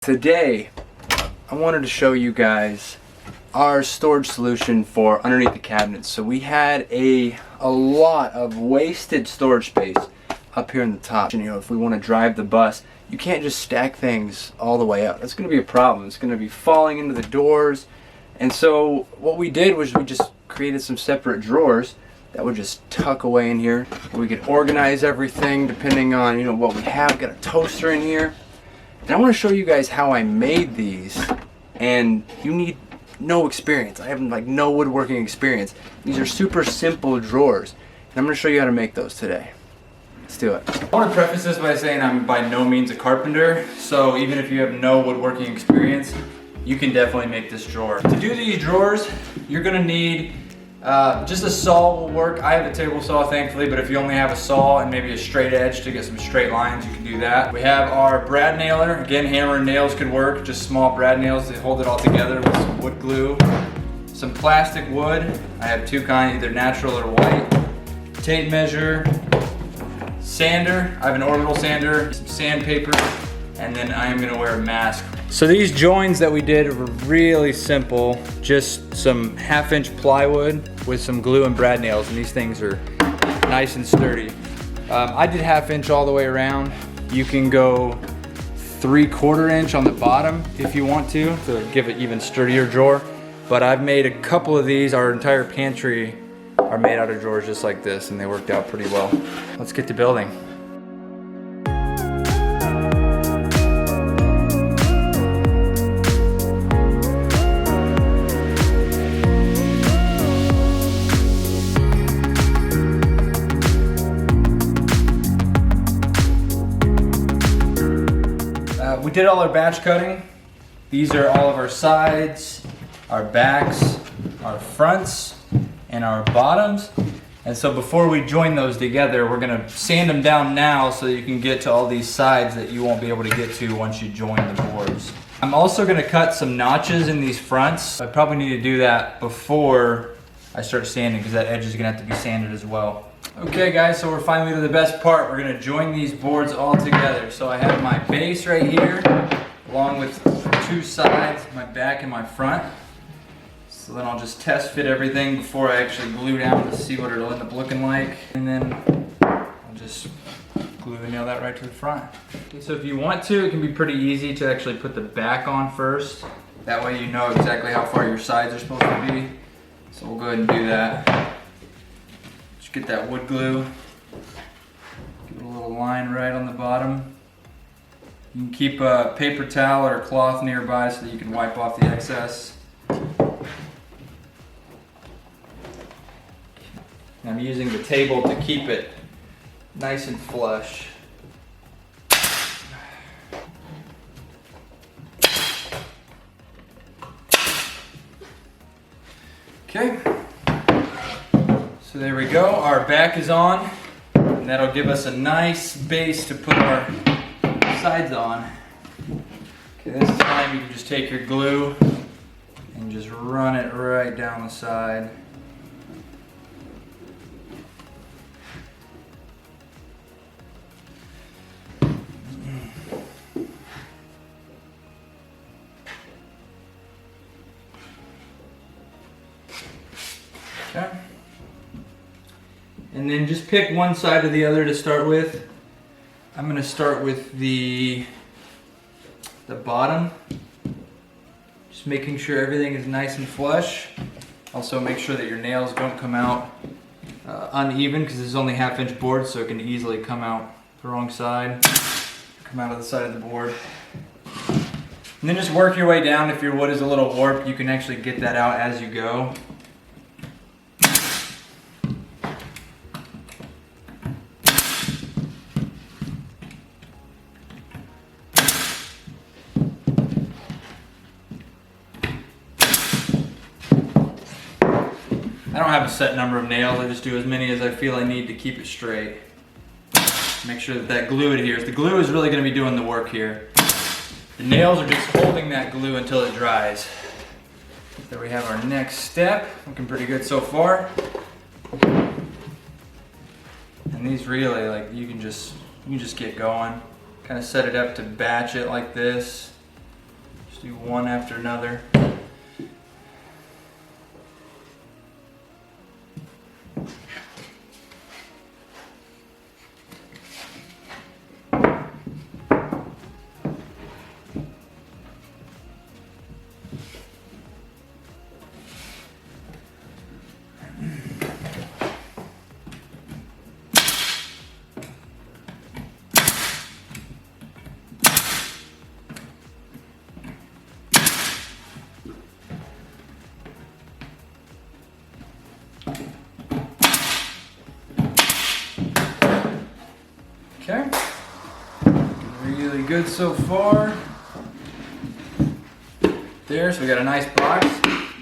Today, I wanted to show you guys our storage solution for underneath the cabinets. So we had a lot of wasted storage space up here in the top. You know, if we want to drive the bus, you can't just stack things all the way up. That's going to be a problem. It's going to be falling into the doors. And so what we did was we just created some separate drawers that would just tuck away in here. We could organize everything depending on, you know, what we have. Got a toaster in here. And I want to show you guys how I made these, and you need no experience. I have like no woodworking experience. These are super simple drawers, and I'm going to show you how to make those today. Let's do it. I want to preface this by saying I'm by no means a carpenter, so even if you have no woodworking experience, you can definitely make this drawer. To do these drawers, you're going to need just a saw will work. I have a table saw, thankfully, but if you only have a saw and maybe a straight edge to get some straight lines, you can do that. We have our brad nailer. Again, hammer and nails could work, just small brad nails to hold it all together with some wood glue. Some plastic wood. I have two kinds, either natural or white. Tape measure. Sander. I have an orbital sander. Some sandpaper. And then I am going to wear a mask. So these joins that we did were really simple. Just some 1/2-inch plywood with some glue and brad nails, and these things are nice and sturdy. I did 1/2 inch all the way around. You can go 3/4 inch on the bottom if you want to give it even sturdier drawer. But I've made a couple of these. Our entire pantry are made out of drawers just like this, and they worked out pretty well. Let's get to building. We did all our batch cutting. These are all of our sides, our backs, our fronts, and our bottoms. And so before we join those together, we're gonna sand them down now so you can get to all these sides that you won't be able to get to once you join the boards. I'm also gonna cut some notches in these fronts. I probably need to do that before I start sanding because that edge is gonna have to be sanded as well. Okay guys, so we're finally to the best part. We're gonna join these boards all together. So I have my base right here, along with two sides, my back and my front. So then I'll just test fit everything before I actually glue down to see what it'll end up looking like. And then I'll just glue and nail that right to the front. Okay, so if you want to, it can be pretty easy to actually put the back on first. That way you know exactly how far your sides are supposed to be. So we'll go ahead and do that. Get that wood glue, give it a little line right on the bottom. You can keep a paper towel or a cloth nearby so that you can wipe off the excess. I'm using the table to keep it nice and flush. Okay. So there we go, our back is on, and that'll give us a nice base to put our sides on. Okay, this time you can just take your glue and just run it right down the side. Okay. And then just pick one side or the other to start with. I'm going to start with the bottom. Just making sure everything is nice and flush. Also make sure that your nails don't come out uneven because this is only 1/2 inch board, so it can easily come out the wrong side. Come out of the side of the board. And then just work your way down. If your wood is a little warped, you can actually get that out as you go. I don't have a set number of nails, I just do as many as I feel I need to keep it straight. Make sure that that glue adheres. The glue is really going to be doing the work here. The nails are just holding that glue until it dries. There we have our next step. Looking pretty good so far. And these really, like, you can just get going. Kind of set it up to batch it like this. Just do one after another. Okay, really good so far. There, so we got a nice box.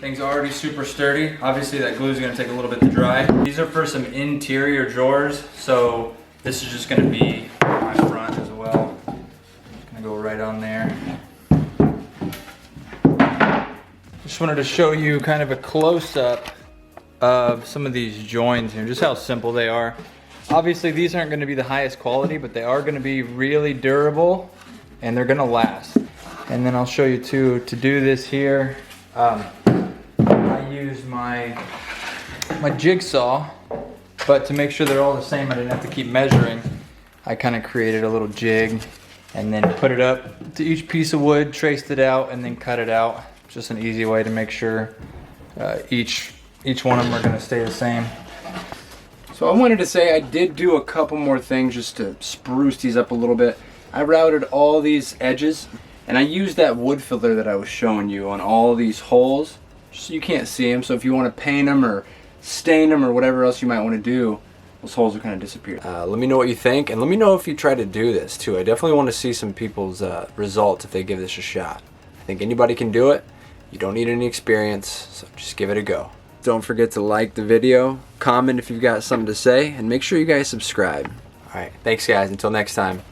Thing's already super sturdy. Obviously that glue is going to take a little bit to dry. These are for some interior drawers, so this is just going to be my front as well. Just going to go right on there. Just wanted to show you kind of a close-up of some of these joins here, just how simple they are. Obviously these aren't going to be the highest quality, but they are going to be really durable and they're going to last. And then I'll show you too, to do this here, I use my jigsaw, but to make sure they're all the same, I didn't have to keep measuring. I kind of created a little jig and then put it up to each piece of wood, traced it out, and then cut it out. Just an easy way to make sure each one of them are going to stay the same. So I wanted to say I did do a couple more things just to spruce these up a little bit. I routed all these edges and I used that wood filler that I was showing you on all these holes, just so you can't see them. So if you want to paint them or stain them or whatever else you might want to do, those holes will kind of disappear. Let me know what you think, and let me know if you try to do this too. I definitely want to see some people's results if they give this a shot. I think anybody can do it. You don't need any experience, so just give it a go. Don't forget to like the video, comment if you've got something to say, and make sure you guys subscribe. Alright, thanks guys, until next time.